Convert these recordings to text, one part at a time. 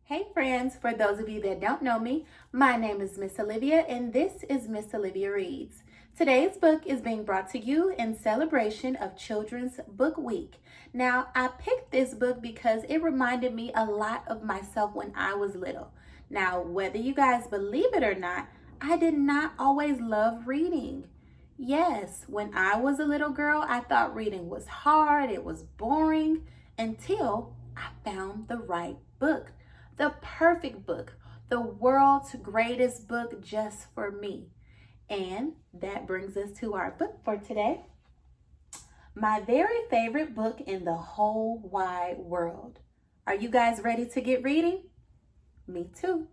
Hey friends, for those of you that don't know me, my name is Miss Olivia and this is Miss Olivia Reads. Today's book is being brought to you in celebration of Children's Book Week. Now, I picked this book because it reminded me a lot of myself when I was little. Now, whether you guys believe it or not, I did not always love reading. Yes, when I was a little girl, I thought reading was hard, it was boring, until I found the right book. The perfect book, the world's greatest book just for me. And that brings us to our book for today. My very favorite book in the whole wide world. Are you guys ready to get reading? Me too.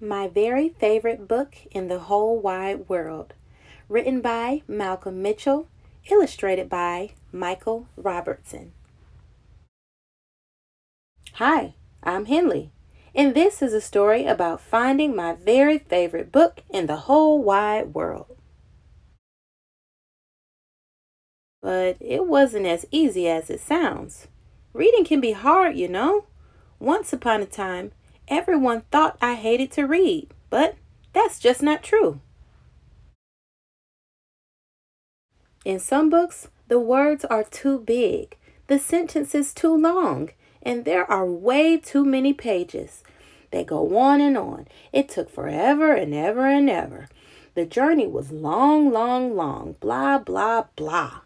My very favorite book in the whole wide world. Written by Malcom Micheal, illustrated by Micheal Robertson. Hi, I'm Henley, and this is a story about finding my very favorite book in the whole wide world. But it wasn't as easy as it sounds. Reading can be hard, you know. Once upon a time, everyone thought I hated to read, but that's just not true. In some books, the words are too big, the sentence is too long, and there are way too many pages. They go on and on. It took forever and ever and ever. The journey was long, long, long. Blah, blah, blah.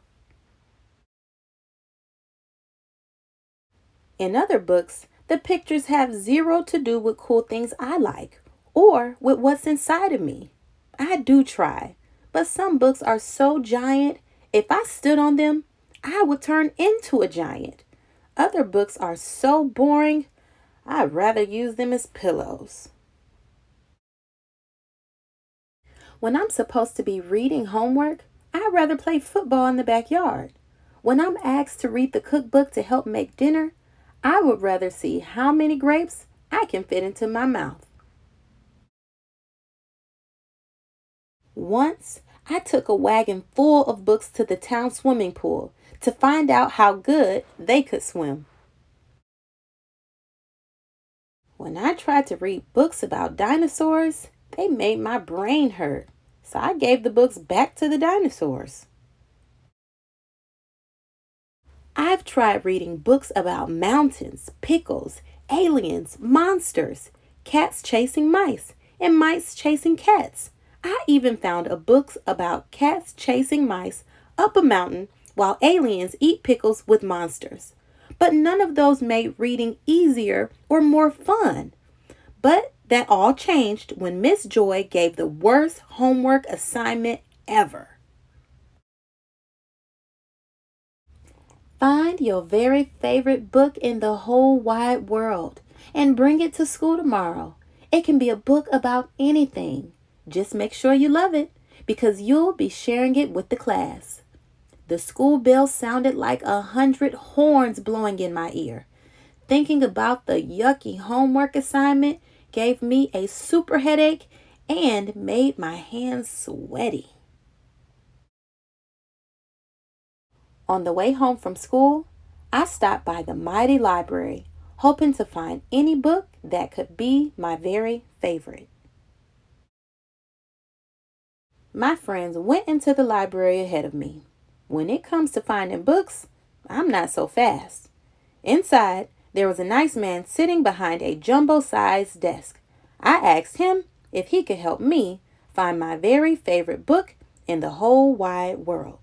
In other books, the pictures have zero to do with cool things I like or with what's inside of me. I do try, but some books are so giant, if I stood on them, I would turn into a giant. Other books are so boring, I'd rather use them as pillows. When I'm supposed to be reading homework, I'd rather play football in the backyard. When I'm asked to read the cookbook to help make dinner, I would rather see how many grapes I can fit into my mouth. Once, I took a wagon full of books to the town swimming pool to find out how good they could swim. When I tried to read books about dinosaurs, they made my brain hurt, so I gave the books back to the dinosaurs. I've tried reading books about mountains, pickles, aliens, monsters, cats chasing mice, and mice chasing cats. I even found a book about cats chasing mice up a mountain while aliens eat pickles with monsters. But none of those made reading easier or more fun. But that all changed when Miss Joy gave the worst homework assignment ever. Find your very favorite book in the whole wide world and bring it to school tomorrow. It can be a book about anything. Just make sure you love it because you'll be sharing it with the class. The school bell sounded like 100 horns blowing in my ear. Thinking about the yucky homework assignment gave me a super headache and made my hands sweaty. On the way home from school, I stopped by the mighty library, hoping to find any book that could be my very favorite. My friends went into the library ahead of me. When it comes to finding books, I'm not so fast. Inside, there was a nice man sitting behind a jumbo-sized desk. I asked him if he could help me find my very favorite book in the whole wide world.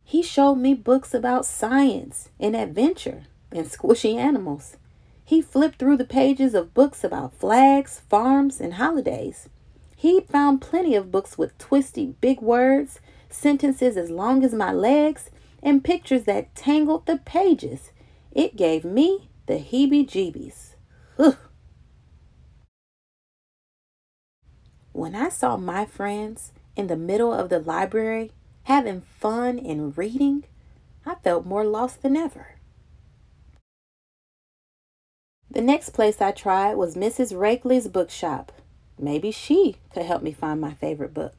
He showed me books about science and adventure and squishy animals. He flipped through the pages of books about flags, farms, and holidays. He found plenty of books with twisty big words, sentences as long as my legs, and pictures that tangled the pages. It gave me the heebie-jeebies. Ugh. When I saw my friends in the middle of the library having fun and reading, I felt more lost than ever. The next place I tried was Mrs. Rakely's bookshop. Maybe she could help me find my favorite book.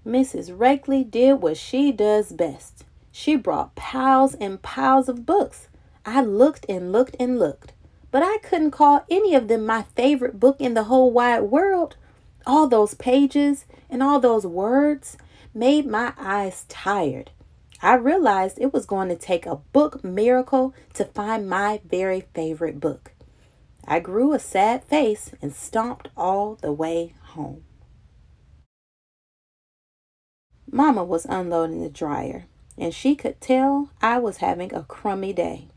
Mrs. Rakely did what she does best. She brought piles and piles of books. I looked and looked and looked, but I couldn't call any of them my favorite book in the whole wide world. All those pages and all those words made my eyes tired. I realized it was going to take a book miracle to find my very favorite book. I grew a sad face and stomped all the way home. Mama was unloading the dryer, and she could tell I was having a crummy day.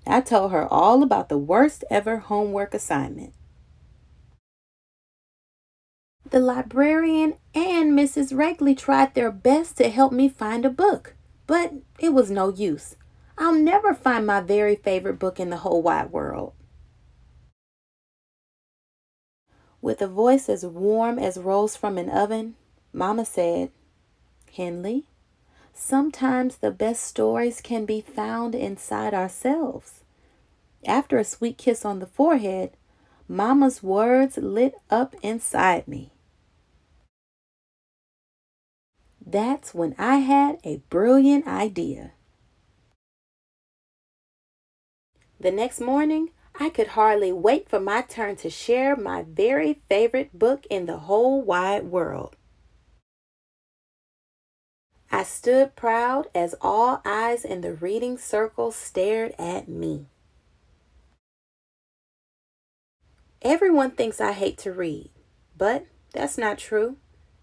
I told her all about the worst ever homework assignment. The librarian and Mrs. Rakely tried their best to help me find a book, but it was no use. I'll never find my very favorite book in the whole wide world. With a voice as warm as rolls from an oven, Mama said, "Henley, sometimes the best stories can be found inside ourselves." After a sweet kiss on the forehead, Mama's words lit up inside me. That's when I had a brilliant idea. The next morning, I could hardly wait for my turn to share my very favorite book in the whole wide world. I stood proud as all eyes in the reading circle stared at me. Everyone thinks I hate to read, but that's not true.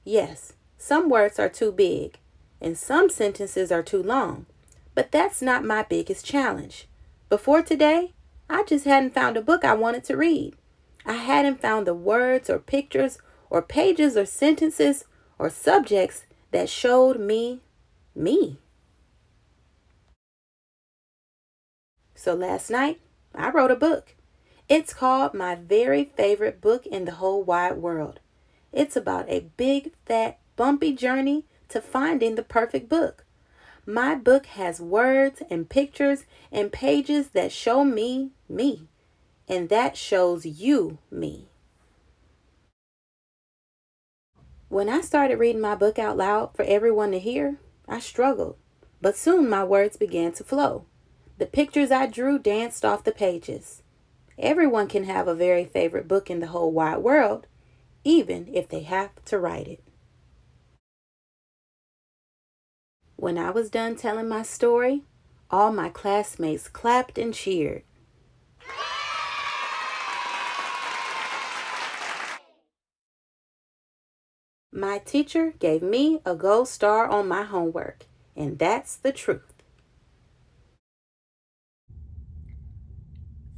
Yes, some words are too big, and some sentences are too long, but that's not my biggest challenge. Before today, I just hadn't found a book I wanted to read. I hadn't found the words or pictures or pages or sentences or subjects that showed me me. So last night, I wrote a book. It's called My Very Favorite Book in the Whole Wide World. It's about a big, fat, bumpy journey to finding the perfect book. My book has words and pictures and pages that show me me, and that shows you me. When I started reading my book out loud for everyone to hear, I struggled, but soon my words began to flow. The pictures I drew danced off the pages. Everyone can have a very favorite book in the whole wide world, even if they have to write it. When I was done telling my story, all my classmates clapped and cheered. My teacher gave me a gold star on my homework, and that's the truth.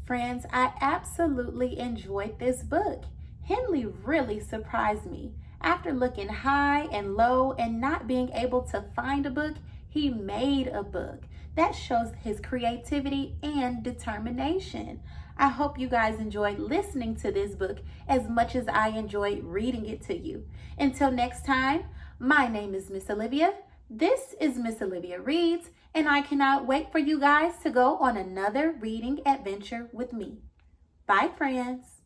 Friends, I absolutely enjoyed this book. Henley really surprised me. After looking high and low and not being able to find a book, he made a book. That shows his creativity and determination. I hope you guys enjoyed listening to this book as much as I enjoyed reading it to you. Until next time, my name is Miss Olivia. This is Miss Olivia Reads, and I cannot wait for you guys to go on another reading adventure with me. Bye, friends.